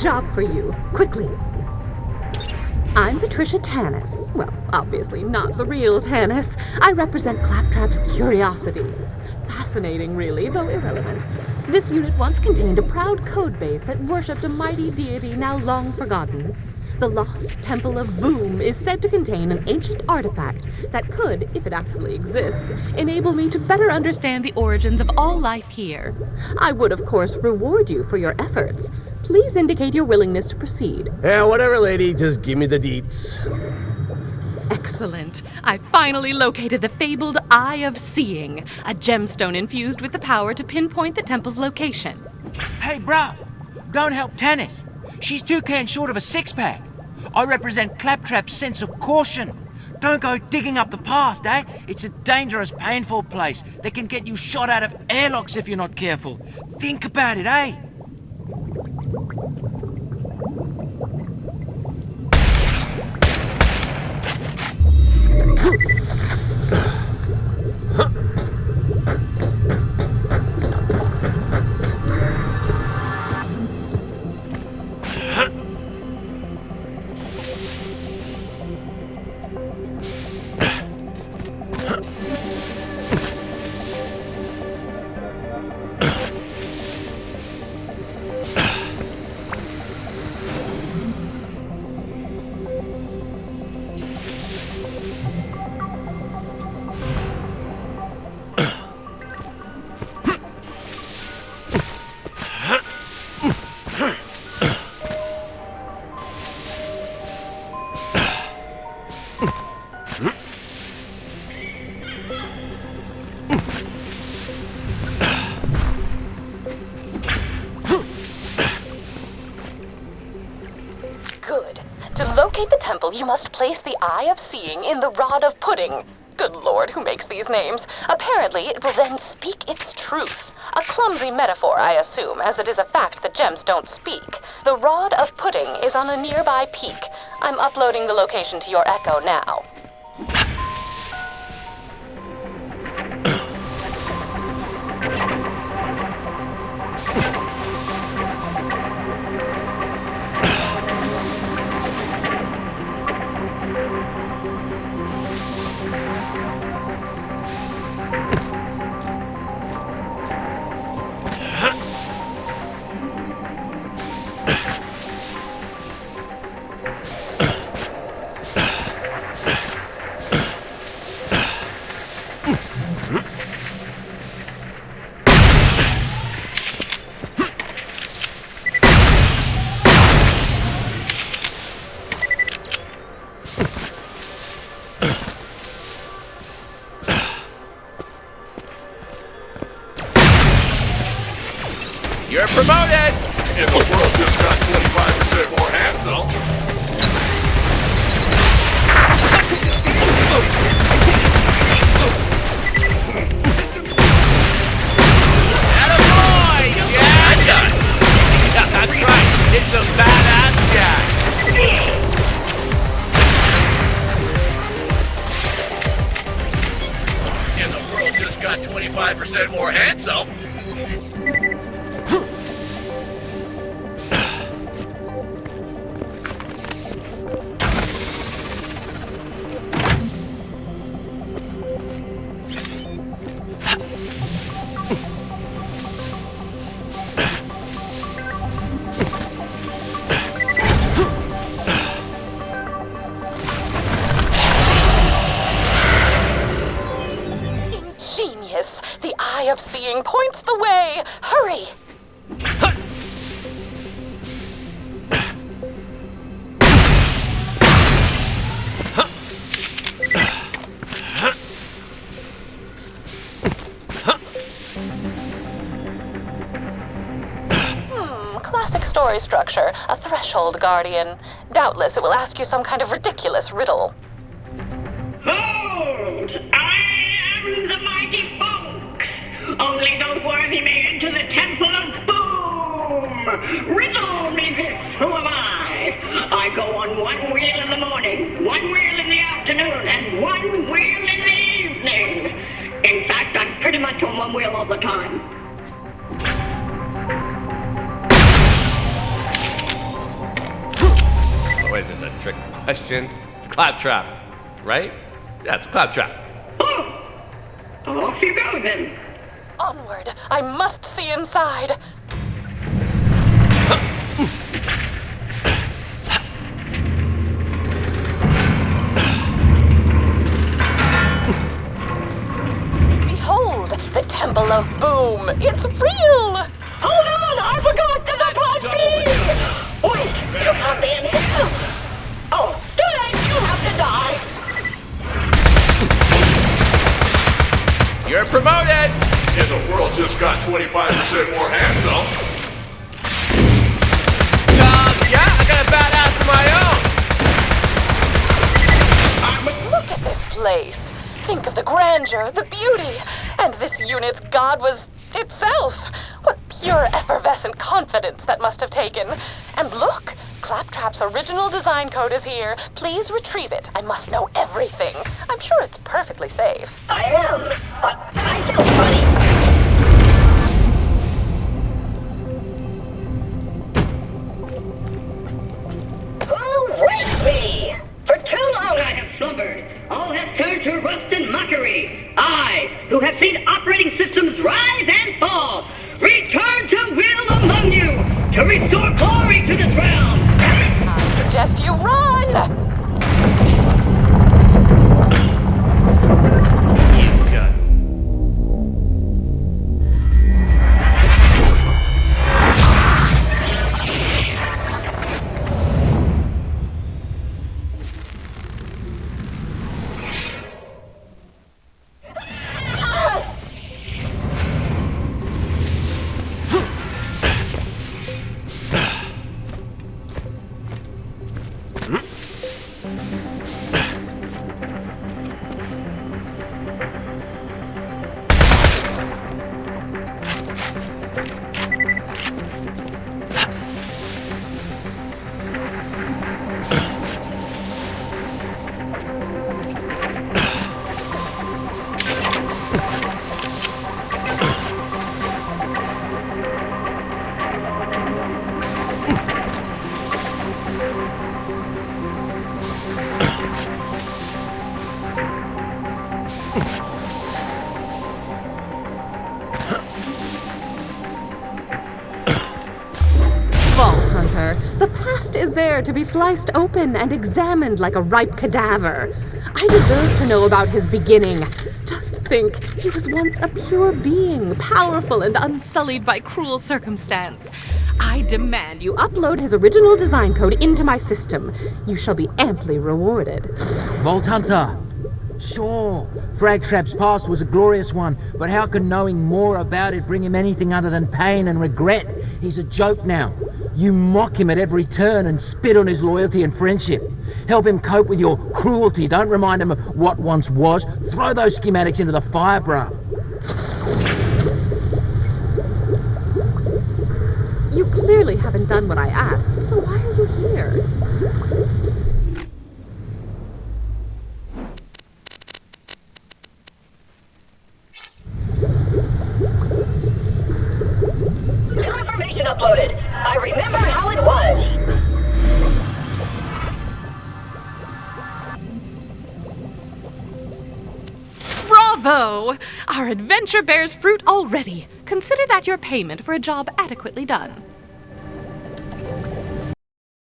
job for you. Quickly. I'm Patricia Tanis. Well, obviously not the real Tanis. I represent Claptrap's curiosity. Fascinating, really, though irrelevant. This unit once contained a proud code base that worshipped a mighty deity now long forgotten. The lost Temple of Boom is said to contain an ancient artifact that could, if it actually exists, enable me to better understand the origins of all life here. I would, of course, reward you for your efforts. Please indicate your willingness to proceed. Yeah, whatever, lady. Just give me the deets. Excellent. I finally located the fabled Eye of Seeing, a gemstone infused with the power to pinpoint the temple's location. Hey, bruv, don't help Tanis. She's 2 cans short of a six-pack. I represent Claptrap's sense of caution. Don't go digging up the past, eh? It's a dangerous, painful place that can get you shot out of airlocks if you're not careful. Think about it, eh? Good. To locate the temple, you must place the Eye of Seeing in the Rod of Pudding. Good Lord, who makes these names? Apparently, it will then speak its truth. A clumsy metaphor, I assume, as it is a fact that gems don't speak. The Rod of Pudding is on a nearby peak. I'm uploading the location to your Echo now. You're promoted! And the world just got 25% more handsome. Attaboy! Yeah, that's right. It's a badass guy. And the world just got 25% more handsome. Genius! The Eye of Seeing points the way! Hurry! Classic story structure. A threshold guardian. Doubtless it will ask you some kind of ridiculous riddle. Hold! I am the mighty folk! Only those worthy may enter the Temple of Boom! Riddle me this, who am I? I go on one wheel in the morning, one wheel in the afternoon, and one wheel in the evening. In fact, I'm pretty much on one wheel all the time. What is this, a trick question? It's Claptrap, right? Yeah, it's Claptrap. Oh, off you go then. Onward! I must see inside! Behold, the Temple of Boom! It's real! Hold on, I forgot there's a plan B! Wait, you can't be in here! Oh, too late, you have to die! You're promoted! And the world just got 25% more handsome. Yeah, I got a badass of my own! Look at this place. Think of the grandeur, the beauty, and this unit's god was itself. What pure effervescent confidence that must have taken. And look, Claptrap's original design code is here. Please retrieve it. I must know everything. I'm sure it's perfectly safe. I am, but I feel funny. Who wakes me? For too long I have slumbered. All has turned to rust and mockery. I, who have seen operating systems rise and fall, return to will among you to restore glory to this realm. I suggest you run! You got The past is there to be sliced open and examined like a ripe cadaver. I deserve to know about his beginning. Just think, he was once a pure being, powerful and unsullied by cruel circumstance. I demand you upload his original design code into my system. You shall be amply rewarded. Vault Hunter. Sure, Fragtrap's past was a glorious one, but how can knowing more about it bring him anything other than pain and regret? He's a joke now. You mock him at every turn and spit on his loyalty and friendship. Help him cope with your cruelty. Don't remind him of what once was. Throw those schematics into the fire, bruh. You clearly haven't done what I asked, so why are you here? New information uploaded. I remember how it was. Bravo! Our adventure bears fruit already. Consider that your payment for a job adequately done.